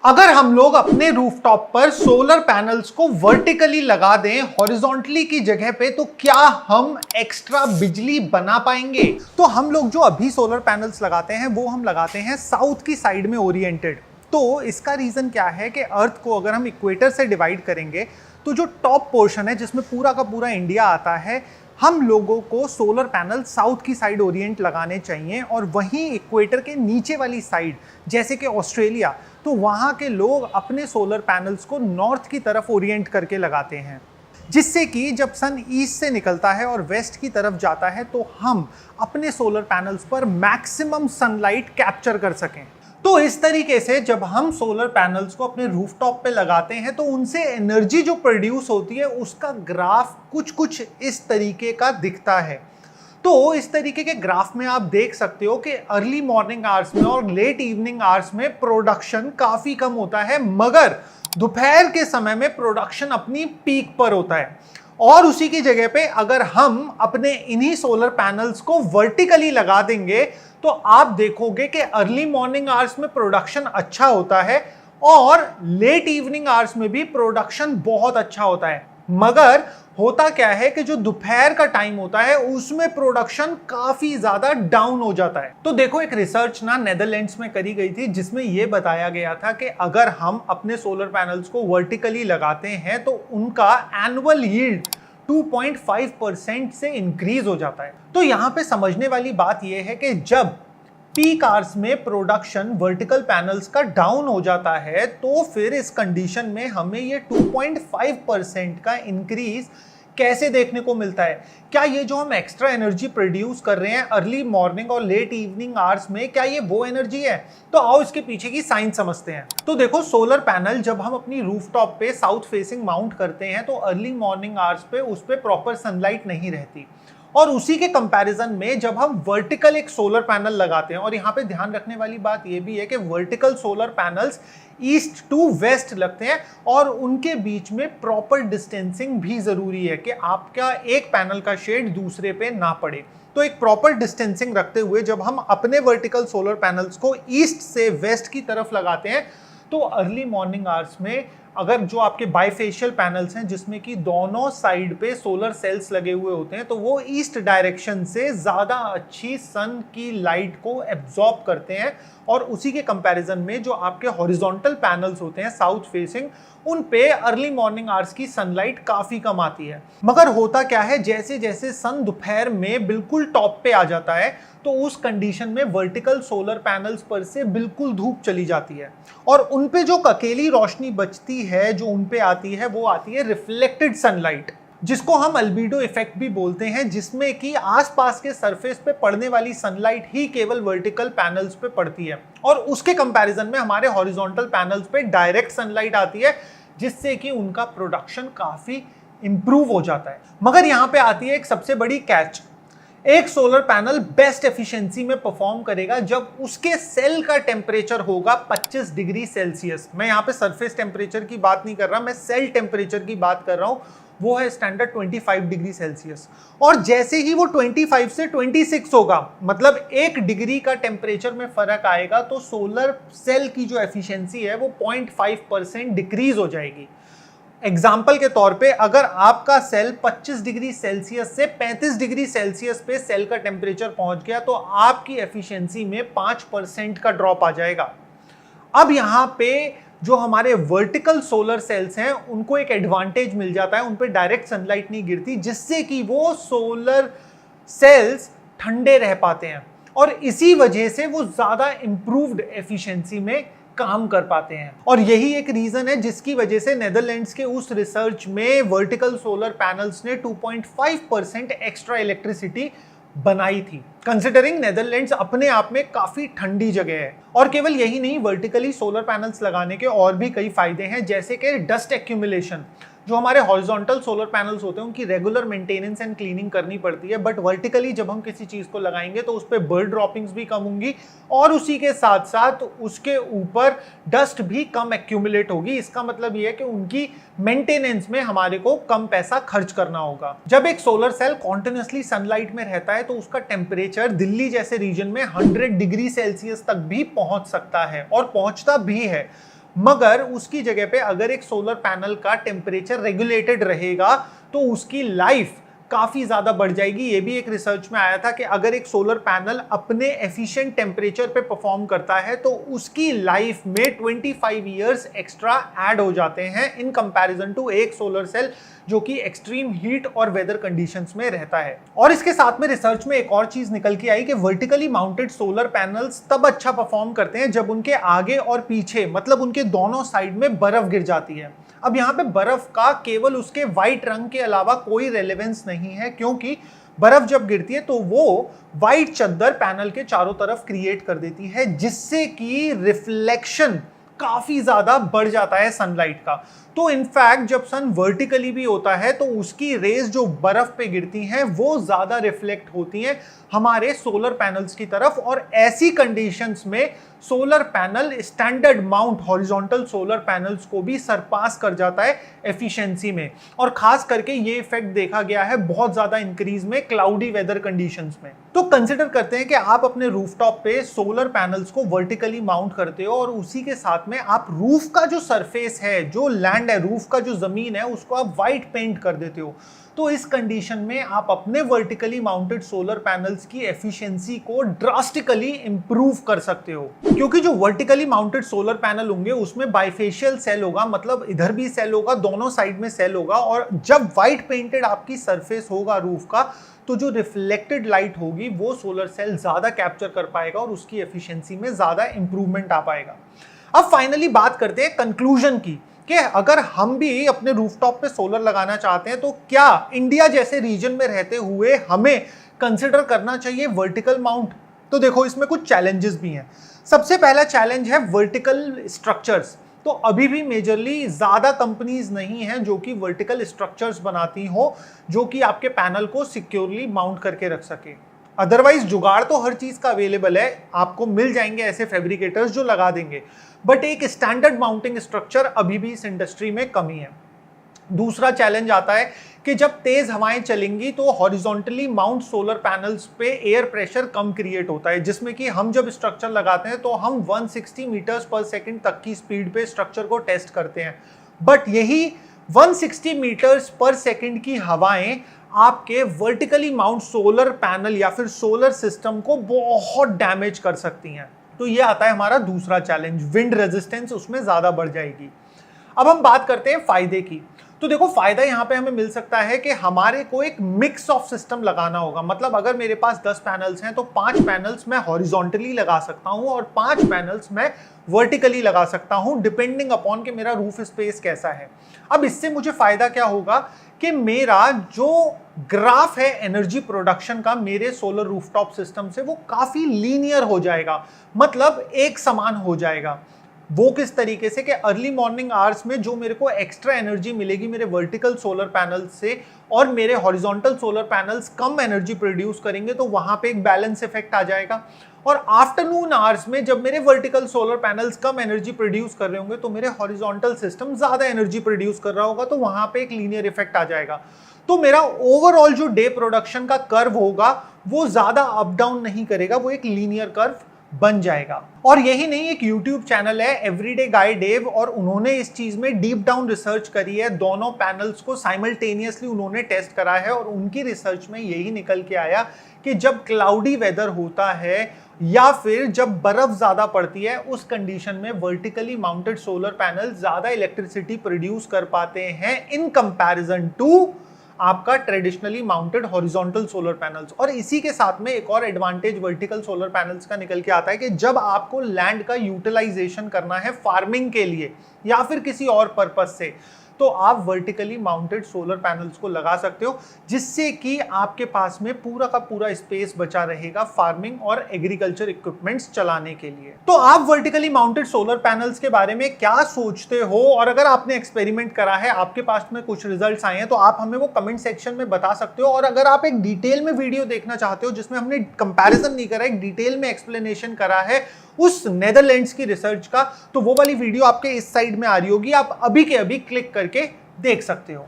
अगर हम लोग अपने रूफटॉप पर सोलर पैनल्स को वर्टिकली लगा दें हॉरिजॉन्टली की जगह पे, तो क्या हम एक्स्ट्रा बिजली बना पाएंगे? तो हम लोग जो अभी सोलर पैनल्स लगाते हैं वो हम लगाते हैं साउथ की साइड में ओरिएंटेड। तो इसका रीजन क्या है कि अर्थ को अगर हम इक्वेटर से डिवाइड करेंगे तो जो टॉप पोर्शन है जिसमें पूरा का पूरा इंडिया आता है, हम लोगों को सोलर पैनल साउथ की साइड ओरिएंट लगाने चाहिए। और वहीं इक्वेटर के नीचे वाली साइड जैसे कि ऑस्ट्रेलिया, तो वहां के लोग अपने सोलर पैनल्स को नॉर्थ की तरफ ओरिएंट करके लगाते हैं, जिससे कि जब सन ईस्ट से निकलता है और वेस्ट की तरफ जाता है तो हम अपने सोलर पैनल्स पर मैक्सिमम सनलाइट कैप्चर कर सकें। तो इस तरीके से जब हम सोलर पैनल्स को अपने रूफटॉप पे लगाते हैं तो उनसे एनर्जी जो प्रोड्यूस होती है उसका ग्राफ कुछ इस तरीके का दिखता है। तो इस तरीके के ग्राफ में आप देख सकते हो कि अर्ली मॉर्निंग आवर्स में और लेट इवनिंग आवर्स में प्रोडक्शन काफी कम होता है, मगर दोपहर के समय में प्रोडक्शन अपनी पीक पर होता है। और उसी की जगह पे अगर हम अपने इन्हीं सोलर पैनल्स को वर्टिकली लगा देंगे तो आप देखोगे कि अर्ली मॉर्निंग आवर्स में प्रोडक्शन अच्छा होता है और लेट इवनिंग आवर्स में भी प्रोडक्शन बहुत अच्छा होता है। मगर होता क्या है कि जो दोपहर का टाइम होता है उसमें प्रोडक्शन काफी ज्यादा डाउन हो जाता है। तो देखो, एक रिसर्च ना नेदरलैंड्स में करी गई थी जिसमें यह बताया गया था कि अगर हम अपने सोलर पैनल्स को वर्टिकली लगाते हैं तो उनका एनुअल यील्ड 2.5% से इंक्रीज हो जाता है। तो यहां पे समझने वाली बात यह है कि जब पीक आवर्स में प्रोडक्शन वर्टिकल पैनल्स का डाउन हो जाता है तो फिर इस कंडीशन में हमें ये 2.5% का इंक्रीज कैसे देखने को मिलता है। क्या ये जो हम एक्स्ट्रा एनर्जी प्रोड्यूस कर रहे हैं अर्ली मॉर्निंग और लेट इवनिंग आवर्स में, क्या ये वो एनर्जी है? तो आओ इसके पीछे की साइंस समझते हैं। तो देखो, सोलर पैनल जब हम अपनी रूफटॉप पे साउथ फेसिंग माउंट करते हैं तो अर्ली मॉर्निंग आवर्स पे उस पे प्रॉपर सनलाइट नहीं रहती, और उसी के कंपैरिजन में जब हम वर्टिकल एक सोलर पैनल लगाते हैं, और यहाँ पे ध्यान रखने वाली बात यह भी है कि vertical solar panels east to west लगते हैं और उनके बीच में प्रॉपर डिस्टेंसिंग भी जरूरी है कि आपका एक पैनल का शेड दूसरे पे ना पड़े। तो एक प्रॉपर डिस्टेंसिंग रखते हुए जब हम अपने वर्टिकल सोलर पैनल्स को ईस्ट से वेस्ट की तरफ लगाते हैं तो अर्ली मॉर्निंग आवर्स में अगर जो आपके बाइफेशियल पैनल्स हैं जिसमें कि दोनों साइड पे सोलर सेल्स लगे हुए होते हैं, तो वो ईस्ट डायरेक्शन से ज़्यादा अच्छी सन की लाइट को एब्जॉर्ब करते हैं। और उसी के कंपैरिजन में जो आपके हॉरिजॉन्टल पैनल्स होते हैं साउथ फेसिंग, उन पे अर्ली मॉर्निंग आवर्स की सनलाइट काफ़ी कम आती है। मगर होता क्या है, जैसे जैसे सन दोपहर में बिल्कुल टॉप पे आ जाता है तो उस कंडीशन में वर्टिकल सोलर पैनल्स पर से बिल्कुल धूप चली जाती है और उन पे जो अकेली रोशनी बचती है जो उन पे आती है वो आती है रिफ्लेक्टेड सनलाइट, जिसको हम अल्बीडो इफेक्ट भी बोलते हैं, जिसमें कि आसपास के सरफेस पे पड़ने वाली सनलाइट ही केवल वर्टिकल पैनल्स पे पड़ती है और उसके कंपैरिजन में हमारे हॉरिजॉन्टल पैनल्स पे डायरेक्ट सनलाइट आती है, जिससे कि उनका प्रोडक्शन काफी इंप्रूव हो जाता है। मगर यहाँ पे आती है एक सबसे बड़ी कैच। एक सोलर पैनल बेस्ट एफिशिएंसी में परफॉर्म करेगा जब उसके सेल का टेम्परेचर होगा 25 डिग्री सेल्सियस। मैं यहाँ पे सरफेस टेम्परेचर की बात नहीं कर रहा, मैं सेल टेम्परेचर की बात कर रहा हूँ। वो है स्टैंडर्ड 25 डिग्री सेल्सियस। और जैसे ही वो 25 से 26 होगा, मतलब 1 डिग्री का टेम्परेचर में फर्क आएगा, तो सोलर सेल की जो एफिशिएंसी है वो 0.5% डिक्रीज हो जाएगी। एग्जाम्पल के तौर पे अगर आपका सेल 25 डिग्री सेल्सियस से 35 डिग्री सेल्सियस पे सेल का टेम्परेचर पहुंच गया तो आपकी एफिशिएंसी में 5% का ड्रॉप आ जाएगा। अब यहाँ पे जो हमारे वर्टिकल सोलर सेल्स हैं उनको एक एडवांटेज मिल जाता है, उन पे डायरेक्ट सनलाइट नहीं गिरती, जिससे कि वो सोलर सेल्स ठंडे रह पाते हैं और इसी वजह से वो ज्यादा इंप्रूव्ड एफिशिएंसी में काम कर पाते हैं। और यही एक रीजन है जिसकी वजह से नेदरलैंड्स के उस रिसर्च में वर्टिकल सोलर पैनल्स ने 2.5% एक्स्ट्रा इलेक्ट्रिसिटी बनाई थी, कंसिडरिंग नेदरलैंड्स अपने आप में काफी ठंडी जगह है। और केवल यही नहीं, वर्टिकली सोलर पैनल्स लगाने के और भी कई फायदे हैं, जैसे कि डस्ट एक्यूमुलेशन। जो हमारे हॉरिजॉन्टल सोलर पैनल्स होते हैं उनकी रेगुलर मेंटेनेंस एंड क्लीनिंग करनी पड़ती है, बट वर्टिकली जब हम किसी चीज को लगाएंगे तो उस पर बर्ड ड्रॉपिंग्स भी कम होंगी और उसी के साथ साथ उसके ऊपर डस्ट भी कम एक्यूमुलेट होगी। इसका मतलब यह है कि उनकी मेंटेनेंस में हमारे को कम पैसा खर्च करना होगा। जब एक सोलर सेल कॉन्टिन्यूसली सनलाइट में रहता है तो उसका टेम्परेचर दिल्ली जैसे रीजन में 100 डिग्री सेल्सियस तक भी पहुंच सकता है और पहुंचता भी है। मगर उसकी जगह पे अगर एक सोलर पैनल का टेम्परेचर रेगुलेटेड रहेगा तो उसकी लाइफ काफी ज्यादा बढ़ जाएगी। ये भी एक रिसर्च में आया था कि अगर एक सोलर पैनल अपने एफिशिएंट टेम्परेचर पे परफॉर्म करता है तो उसकी लाइफ में 25 इयर्स एक्स्ट्रा ऐड हो जाते हैं इन कंपैरिजन टू एक सोलर सेल जो कि एक्सट्रीम हीट और वेदर कंडीशंस में रहता है। और इसके साथ में रिसर्च में एक और चीज निकल के आई कि वर्टिकली माउंटेड सोलर पैनल्स तब अच्छा परफॉर्म करते हैं जब उनके आगे और पीछे, मतलब उनके दोनों साइड में बर्फ गिर जाती है। अब यहाँ पे बर्फ का केवल उसके व्हाइट रंग के अलावा कोई रेलेवेंस नहीं है, क्योंकि बर्फ जब गिरती है तो वो व्हाइट चद्दर पैनल के चारों तरफ क्रिएट कर देती है, जिससे कि रिफ्लेक्शन काफी ज्यादा बढ़ जाता है सनलाइट का। तो इनफैक्ट जब सन वर्टिकली भी होता है तो उसकी रेज जो बर्फ पे गिरती हैं वो ज्यादा रिफ्लेक्ट होती हैं हमारे सोलर पैनल्स की तरफ, और ऐसी कंडीशंस में solar panel standard mount horizontal solar panels को भी सरपास कर जाता है एफिशिएंसी में। और खास करके ये इफेक्ट देखा गया है बहुत ज्यादा इंक्रीज में क्लाउडी वेदर कंडीशंस में। तो कंसिडर करते हैं कि आप अपने रूफटॉप पे सोलर पैनल्स को वर्टिकली माउंट करते हो और उसी के साथ में आप रूफ का जो सरफेस है, जो लैंड है, रूफ का जो जमीन है, उसको आप व्हाइट पेंट कर देते हो। तो इस कंडीशन में आप अपने वर्टिकली माउंटेड सोलर पैनल्स की एफिशिएंसी को ड्रास्टिकली इंप्रूव कर सकते हो, क्योंकि जो वर्टिकली माउंटेड सोलर पैनल होंगे उसमें बाइफेशियल सेल होगा, मतलब इधर भी सेल होगा, दोनों साइड में सेल होगा। और जब व्हाइट पेंटेड आपकी सरफेस होगा रूफ का, तो जो रिफ्लेक्टेड लाइट होगी वो सोलर सेल ज्यादा कैप्चर कर पाएगा और उसकी एफिशिएंसी में ज्यादा इंप्रूवमेंट आ पाएगा। अब फाइनली बात करते हैं कंक्लूजन की कि अगर हम भी अपने रूफटॉप पे सोलर लगाना चाहते हैं तो क्या इंडिया जैसे रीजन में रहते हुए हमें कंसिडर करना चाहिए वर्टिकल माउंट। तो देखो इसमें कुछ चैलेंजेस भी हैं। सबसे पहला चैलेंज है वर्टिकल स्ट्रक्चर्स। तो अभी भी मेजरली ज्यादा कंपनीज नहीं हैं जो कि वर्टिकल स्ट्रक्चर्स बनाती हो जो कि आपके पैनल को सिक्योरली माउंट करके रख सके। अदरवाइज जुगाड़ तो हर चीज का अवेलेबल है, आपको मिल जाएंगे ऐसे फैब्रिकेटर्स जो लगा देंगे, बट एक स्टैंडर्ड माउंटिंग स्ट्रक्चर अभी भी इस इंडस्ट्री में कमी है। दूसरा चैलेंज आता है कि जब तेज हवाएं चलेंगी तो हॉरिजॉन्टली माउंट सोलर पैनल्स पे एयर प्रेशर कम क्रिएट होता है, जिसमें कि हम जब स्ट्रक्चर लगाते हैं तो हम 160 मीटर्स पर सेकंड तक की स्पीड पे स्ट्रक्चर को टेस्ट करते हैं, बट यही 160 मीटर्स पर सेकंड की हवाएं आपके वर्टिकली माउंट सोलर पैनल या फिर सोलर सिस्टम को बहुत डैमेज कर सकती हैं। तो ये आता है हमारा दूसरा चैलेंज, विंड रेजिस्टेंस उसमें ज्यादा बढ़ जाएगी। अब हम बात करते हैं फायदे की। तो देखो फायदा यहाँ पे हमें मिल सकता है कि हमारे को एक मिक्स ऑफ सिस्टम लगाना होगा, मतलब अगर मेरे पास 10 पैनल्स हैं तो 5 पैनल्स मैं हॉरिजॉन्टली लगा सकता हूँ और 5 पैनल्स मैं वर्टिकली लगा सकता हूँ, डिपेंडिंग अपॉन कि मेरा रूफ स्पेस कैसा है। अब इससे मुझे फायदा क्या होगा कि मेरा जो ग्राफ है एनर्जी प्रोडक्शन का मेरे सोलर रूफटॉप सिस्टम से वो काफी लीनियर हो जाएगा, मतलब एक समान हो जाएगा। वो किस तरीके से कि अर्ली मॉर्निंग आवर्स में जो मेरे को एक्स्ट्रा एनर्जी मिलेगी मेरे वर्टिकल सोलर पैनल्स से और मेरे हॉरिजॉन्टल सोलर पैनल्स कम एनर्जी प्रोड्यूस करेंगे, तो वहां पे एक बैलेंस इफेक्ट आ जाएगा। और आफ्टरनून आवर्स में जब मेरे वर्टिकल सोलर पैनल्स कम एनर्जी प्रोड्यूस कर रहे होंगे तो मेरे हॉरिजॉन्टल सिस्टम ज्यादा एनर्जी प्रोड्यूस कर रहा होगा, तो वहां पे एक लीनियर इफेक्ट आ जाएगा। तो मेरा ओवरऑल जो डे प्रोडक्शन का कर्व होगा वो ज्यादा अप डाउन नहीं करेगा, वो एक लीनियर कर्व बन जाएगा। और यही नहीं, एक YouTube चैनल है एवरीडे गाय डेव, और उन्होंने इस चीज में डीप डाउन रिसर्च करी है, दोनों पैनल्स को साइमल्टेनियसली उन्होंने टेस्ट करा है और उनकी रिसर्च में यही निकल के आया कि जब क्लाउडी वेदर होता है या फिर जब बर्फ ज्यादा पड़ती है उस कंडीशन में वर्टिकली माउंटेड सोलर पैनल ज्यादा इलेक्ट्रिसिटी प्रोड्यूस कर पाते हैं इन कंपैरिजन टू आपका traditionally mounted horizontal solar panels. और इसी के साथ में एक और एडवांटेज वर्टिकल सोलर पैनल्स का निकल के आता है कि जब आपको लैंड का यूटिलाइजेशन करना है फार्मिंग के लिए या फिर किसी और पर्पस से, तो आप वर्टिकली माउंटेड सोलर पैनल्स को लगा सकते हो, जिससे कि आपके पास में पूरा का पूरा स्पेस बचा रहेगा फार्मिंग और एग्रीकल्चर इक्विपमेंट्स चलाने के लिए। तो आप वर्टिकली माउंटेड सोलर पैनल्स के बारे में क्या सोचते हो, और अगर आपने एक्सपेरिमेंट करा है, आपके पास में कुछ रिजल्ट्स आए हैं, तो आप हमें वो कमेंट सेक्शन में बता सकते हो। और अगर आप एक डिटेल में वीडियो देखना चाहते हो जिसमें हमने कंपैरिजन नहीं करा, एक डिटेल में एक्सप्लेनेशन करा है उस नेदरलैंड्स की रिसर्च का, तो वो वाली वीडियो आपके इस साइड में आ रही होगी, आप अभी के अभी क्लिक करके देख सकते हो।